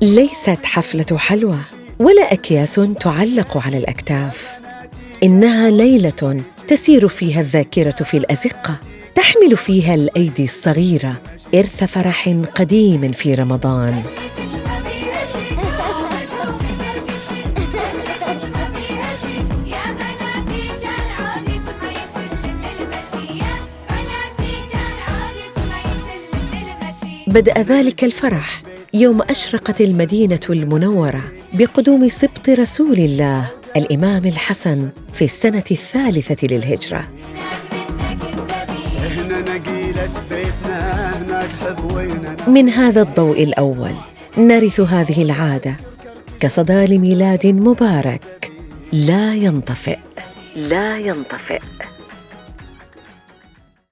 ليست حفلة حلوى ولا أكياس تعلق على الأكتاف، إنها ليلة تسير فيها الذاكرة في الأزقة، تحمل فيها الأيدي الصغيرة إرث فرح قديم في رمضان. بدأ ذلك الفرح يوم أشرقت المدينة المنورة بقدوم سبط رسول الله الإمام الحسن في السنة 3 للهجرة. من هذا الضوء الأول نرث هذه العادة كصدى لميلاد مبارك لا ينطفئ.